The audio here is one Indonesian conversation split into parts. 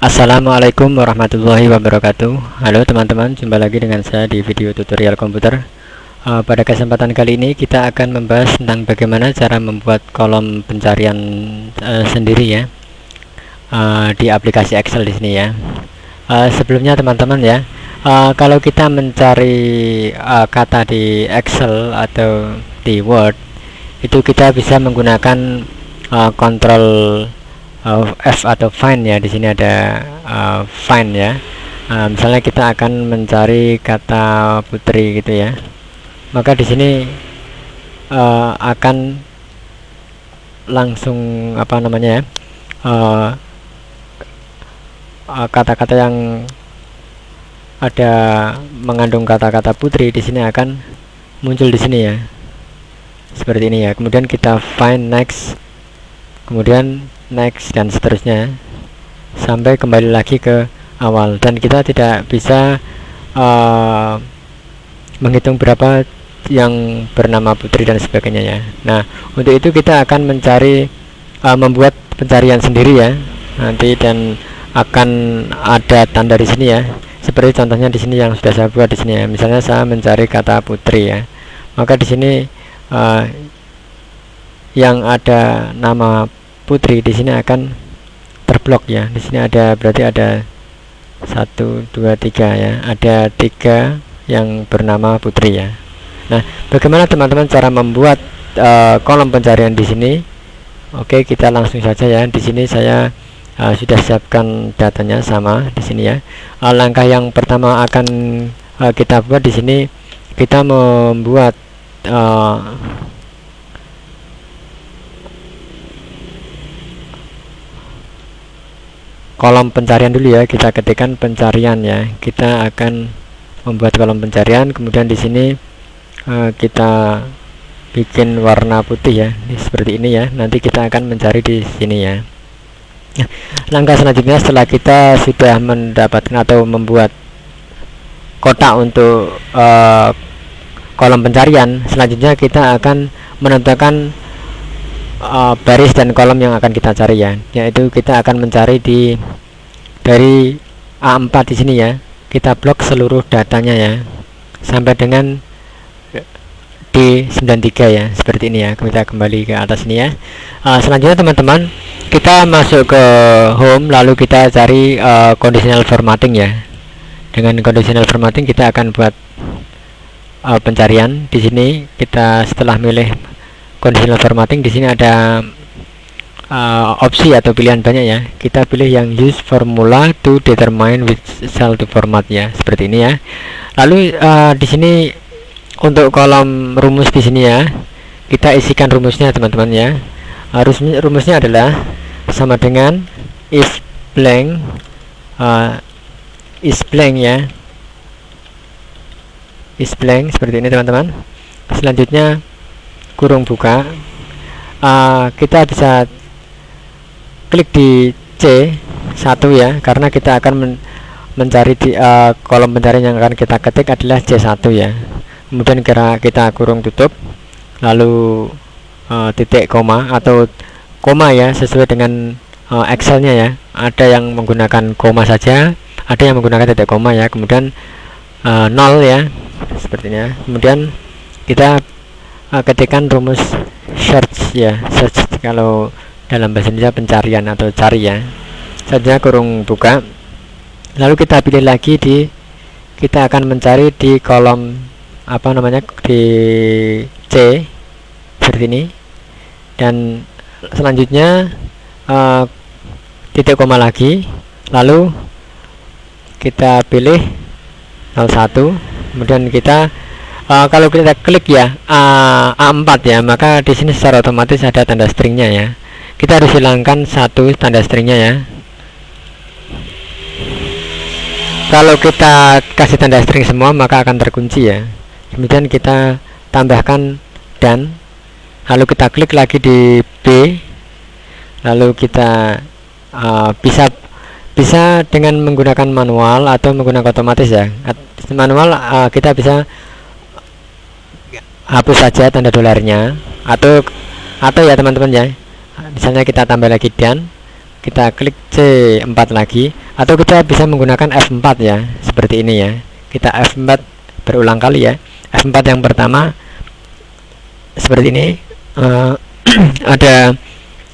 Assalamualaikum warahmatullahi wabarakatuh. Halo teman-teman, jumpa lagi dengan saya di video tutorial komputer. Pada kesempatan kali ini kita akan membahas tentang bagaimana cara membuat kolom pencarian sendiri ya di aplikasi Excel di sini ya. Sebelumnya teman-teman ya, kalau kita mencari kata di Excel atau di Word, itu kita bisa menggunakan kontrol F atau find ya. Di sini ada find ya. Misalnya kita akan mencari kata putri gitu ya, maka di sini akan langsung kata-kata yang ada mengandung kata-kata putri di sini akan muncul di sini ya, seperti ini ya. Kemudian kita find next, kemudian next dan seterusnya sampai kembali lagi ke awal, dan kita tidak bisa menghitung berapa yang bernama putri dan sebagainya ya. Nah, untuk itu kita akan mencari membuat pencarian sendiri ya nanti, dan akan ada tanda di sini ya, seperti contohnya di sini yang sudah saya buat di sini ya. Misalnya saya mencari kata putri ya, maka di sini yang ada nama putri di sini akan terblok ya. Di sini ada, berarti ada 1 2 3 ya, ada 3 yang bernama putri ya. Nah, bagaimana teman-teman cara membuat kolom pencarian di sini? Oke, kita langsung saja ya. Di sini saya sudah siapkan datanya sama di sini ya. Langkah yang pertama akan kita buat di sini, kita membuat kolom pencarian dulu ya. Kita ketikkan pencarian ya. Kita akan membuat kolom pencarian, kemudian di sini kita bikin warna putih ya, seperti ini ya. Nanti kita akan mencari di sini ya. Nah, langkah selanjutnya setelah kita sudah mendapatkan atau membuat kotak untuk kolom pencarian, selanjutnya kita akan menentukan baris dan kolom yang akan kita cari ya, yaitu kita akan mencari dari A4 di sini ya. Kita blok seluruh datanya ya sampai dengan D93 ya, seperti ini ya. Kita kembali ke atas ini ya. Selanjutnya teman-teman, kita masuk ke home, lalu kita cari conditional formatting ya. Dengan conditional formatting kita akan buat pencarian. Di sini kita setelah milih conditional formatting, di sini ada opsi atau pilihan banyak ya. Kita pilih yang use formula to determine which cell to format ya, seperti ini ya. Lalu di sini untuk kolom rumus di sini ya, kita isikan rumusnya teman-teman ya. Rumusnya adalah sama dengan is blank ya, is blank seperti ini teman-teman. Selanjutnya kurung buka, kita bisa klik di C1 ya, karena kita akan mencari di kolom pencarian yang akan kita ketik adalah C1 ya. Kemudian kita kurung tutup, lalu titik koma atau koma ya, sesuai dengan Excelnya ya. Ada yang menggunakan koma saja, ada yang menggunakan titik koma ya. Kemudian 0 ya, sepertinya. Kemudian kita ketikkan rumus search ya, search kalau dalam bahasa Indonesia pencarian atau cari ya. Saja kurung buka, lalu kita pilih lagi kita akan mencari di kolom di C seperti ini, dan selanjutnya titik koma lagi, lalu kita pilih 01. Kemudian kita kalau kita klik ya A4 ya, maka di sini secara otomatis ada tanda stringnya ya. Kita harus hilangkan satu tanda stringnya ya. Kalau kita kasih tanda string semua, maka akan terkunci ya. Kemudian kita tambahkan dan, lalu kita klik lagi di B, lalu kita bisa dengan menggunakan manual atau menggunakan otomatis ya. Manual kita bisa hapus saja tanda dolarnya, atau ya teman-teman ya, misalnya kita tambah lagi dan kita klik C4 lagi, atau kita bisa menggunakan F4 ya, seperti ini ya. Kita F4 berulang kali ya. F4 yang pertama seperti ini, ada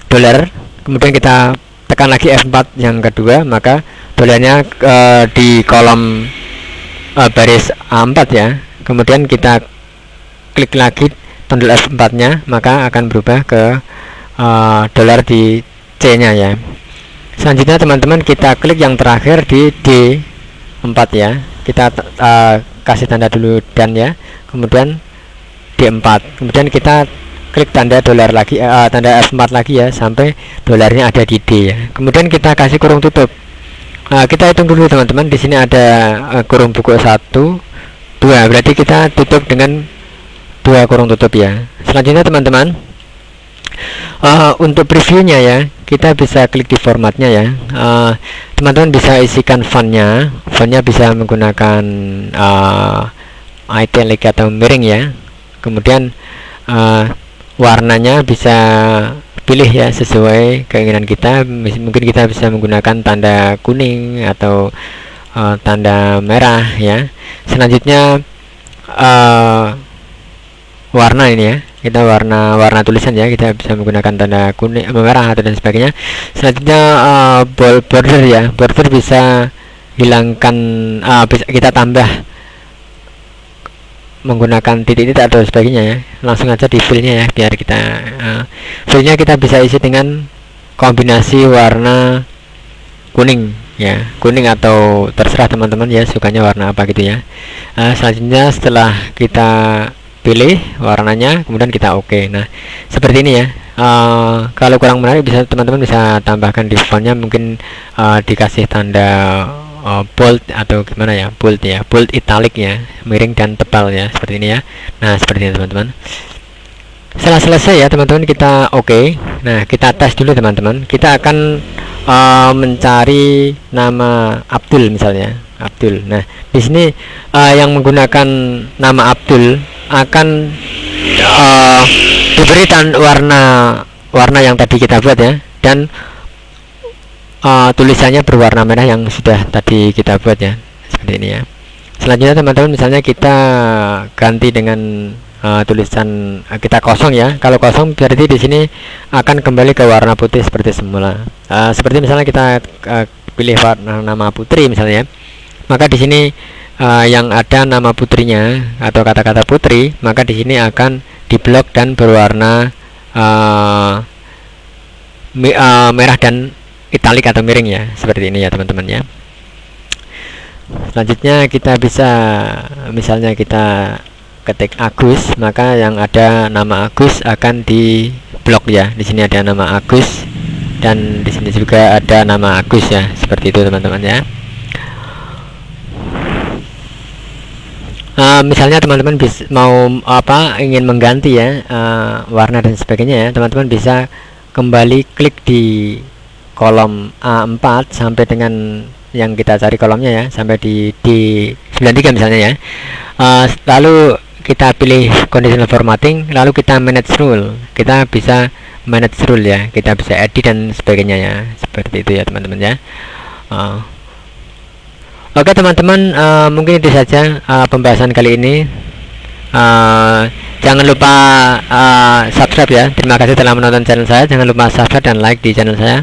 dolar, kemudian kita tekan lagi F4 yang kedua, maka dolarnya di kolom baris A4 ya. Kemudian kita klik lagi tombol F4 nya, maka akan berubah ke dolar di C nya ya. Selanjutnya teman-teman, kita klik yang terakhir di D4 ya. Kita kasih tanda dulu dan ya, kemudian D4, kemudian kita klik tanda dolar lagi, tanda F4 lagi ya, sampai dolarnya ada di D ya. Kemudian kita kasih kurung tutup. Kita hitung dulu teman-teman, di sini ada kurung buku 1, 2, berarti kita tutup dengan 2 kurung tutup ya. Selanjutnya teman-teman, untuk previewnya ya, kita bisa klik di formatnya ya. Teman-teman bisa isikan fontnya bisa menggunakan italic atau miring ya. Kemudian warnanya bisa pilih ya sesuai keinginan kita. Mungkin kita bisa menggunakan tanda kuning atau tanda merah ya. Selanjutnya warna ini ya, kita warna tulisan ya, kita bisa menggunakan tanda kuning, merah atau dan sebagainya. Selanjutnya border ya, border bisa hilangkan, bisa kita tambah menggunakan titik-titik atau sebagainya ya. Langsung aja di fillnya ya, biar kita fillnya kita bisa isi dengan kombinasi warna kuning ya, kuning atau terserah teman-teman ya, sukanya warna apa gitu ya. Selanjutnya setelah kita pilih warnanya, kemudian kita oke. Nah seperti ini ya. Kalau kurang menarik, bisa teman-teman bisa tambahkan di fontnya, mungkin dikasih tanda bold atau gimana ya, bold ya, bold italic ya, miring dan tebal ya, seperti ini ya. Nah seperti ini teman-teman. Setelah selesai ya teman-teman, kita oke. Nah kita tes dulu teman-teman, kita akan mencari nama Abdul misalnya, Abdul. Nah di sini yang menggunakan nama Abdul akan diberi warna yang tadi kita buat ya, dan tulisannya berwarna merah yang sudah tadi kita buat ya, seperti ini ya. Selanjutnya teman-teman, misalnya kita ganti dengan tulisan kita kosong ya. Kalau kosong berarti di sini akan kembali ke warna putih seperti semula. Seperti misalnya kita pilih warna nama putri misalnya, maka di sini yang ada nama putrinya atau kata-kata putri, maka di sini akan diblok dan berwarna merah dan italic atau miring ya, seperti ini ya teman-teman ya. Selanjutnya kita bisa, misalnya kita ketik Agus, maka yang ada nama Agus akan diblok ya. Di sini ada nama Agus dan di sini juga ada nama Agus ya, seperti itu teman-teman ya. Misalnya teman-teman mau ingin mengganti ya warna dan sebagainya ya, teman-teman bisa kembali klik di kolom A4 sampai dengan yang kita cari kolomnya ya, sampai di D93 misalnya ya. Lalu kita pilih conditional formatting, lalu kita manage rule, kita bisa manage rule ya, kita bisa edit dan sebagainya ya, seperti itu ya teman-teman ya. Oke teman-teman, mungkin itu saja pembahasan kali ini. Jangan lupa subscribe ya. Terima kasih telah menonton channel saya. Jangan lupa subscribe dan like di channel saya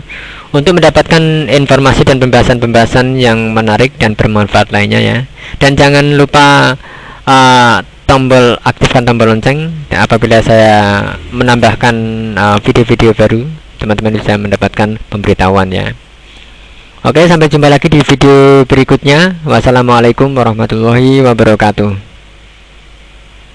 untuk mendapatkan informasi dan pembahasan-pembahasan yang menarik dan bermanfaat lainnya ya. Dan jangan lupa aktifkan tombol lonceng, dan apabila saya menambahkan video-video baru, teman-teman bisa mendapatkan pemberitahuan ya. Oke, sampai jumpa lagi di video berikutnya. Wassalamualaikum warahmatullahi wabarakatuh.